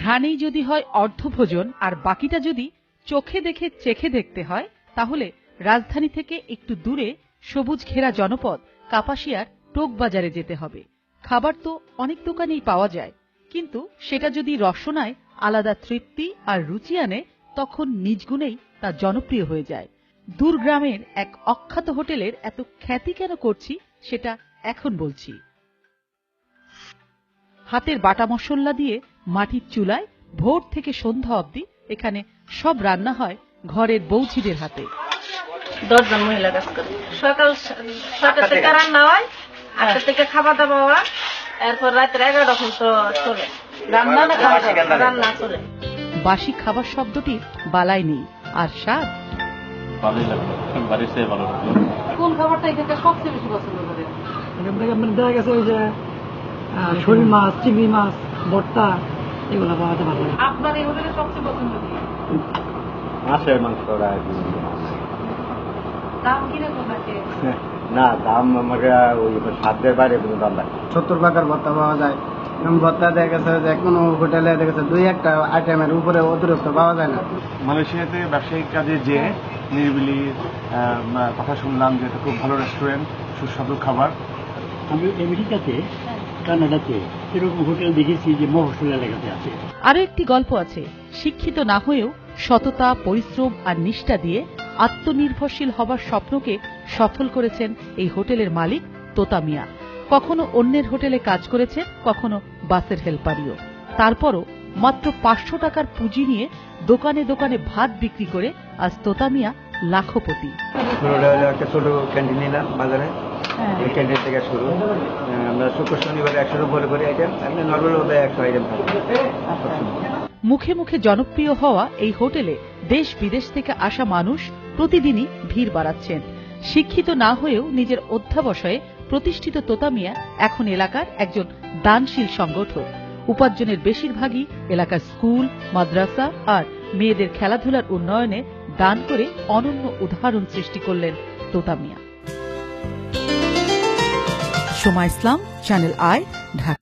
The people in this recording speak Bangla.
ঘ্রাণেই যদি হয় অর্ধভোজন আর বাকিটা যদি চোখে দেখে চেখে দেখতে হয়, তাহলে রাজধানী থেকে একটু দূরে সবুজ ঘেরা জনপদ কাপাসিয়ার টোকবাজারে যেতে হবে। খাবার তো অনেক দোকানেই পাওয়া যায়, কিন্তু সেটা যদি রসনায় আলাদা তৃপ্তি আর রুচি আনে, তখন নিজ গুণেই তা জনপ্রিয় হয়ে যায়। দূর গ্রামের এক অখ্যাত হোটেলের এত খ্যাতি কেন করছি সেটা এখন বলছি। হাতের বাটা মশলা দিয়ে মাটির চুলায় ভোর থেকে সন্ধ্যা অবধি এখানে সব রান্না হয় ঘরের বৌঝিদের হাতে। 10 জন মহিলা কাজ করে। সকাল 7টা থেকে রান্না হয়, 8টা থেকে খাওয়া দাওয়া হয়, এরপর রাত 11টা পর্যন্ত চলে। রান্না না খাওয়া দাওয়া? রান্না চলে। বাসি খাবার শব্দটির বালাই নেই, আর স্বাদ ভালোই লাগলো, বাড়ির চেয়ে ভালো লাগলো। কোন খাবারটা এখানকার সবচেয়ে বেশি পছন্দ করেন? এখান থেকে আপনার দেখা গেছে ওই যে শোল মাছ, চিংড়ি মাছ, ভর্তা, এগুলো পাওয়াতে ভালো লাগে। আপনার এই হোটেলের সবচেয়ে পছন্দ কি? মাছের মাংস দাম কিরকম আছে? না, দাম আমাকে ওই সাধ্যের বাইরে কোনো দাম লাগে। 70 টাকার ভর্তা পাওয়া যায়। এবং ভর্তা দেখা গেছে যে কোনো হোটেলে দেখা গেছে 2-1টা আইটেমের উপরে অতিরিক্ত পাওয়া যায় না। মালয়েশিয়াতে ব্যবসায়িক কাজে যে নিরিবিলি কথা শুনলাম যে এটা খুব ভালো রেস্টুরেন্ট, সুস্বাদু খাবার। আমি আমেরিকাতে, কানাডাতে এরকম হোটেল দেখেছি যে মফস্বল এলাকাতে আছে। আরো একটি গল্প আছে। শিক্ষিত না হয়েও সততা, পরিশ্রম আর নিষ্ঠা দিয়ে আত্মনির্ভরশীল হবার স্বপ্নকে সফল করেছেন এই হোটেলের মালিক তোতা মিয়া। কখনো অন্যের হোটেলে কাজ করেছেন, কখনো বাসের হেল্পারিও। তারপরও মাত্র 500 টাকার পুঁজি নিয়ে দোকানে দোকানে ভাত বিক্রি করে আজ তোতা মিয়া লাখপতি। একটা ছোট ক্যান্টিন নিলাম বাজারে, এই ক্যান্টিন থেকে শুরু। আমরা শুক্র শনিবার 100 উপরে করে আইটেম, আপনি নর্মাল হলে 100 আইটেম মুখে মুখে জনপ্রিয় হওয়া এই হোটেলে দেশ বিদেশ থেকে আসা মানুষ প্রতিদিনই ভিড় বাড়াচ্ছেন। শিক্ষিত না হয়েও নিজের অধ্যাবসায়ে প্রতিষ্ঠিত তোতা মিয়া এখন এলাকার একজন দানশীল সংগঠক। উপার্জনের বেশিরভাগই এলাকার স্কুল, মাদ্রাসা আর মেয়েদের খেলাধুলার উন্নয়নে দান করে অনন্য উদাহরণ সৃষ্টি করলেন তোতা মিয়া। সোমা ইসলাম, চ্যানেল আই, ঢাকা।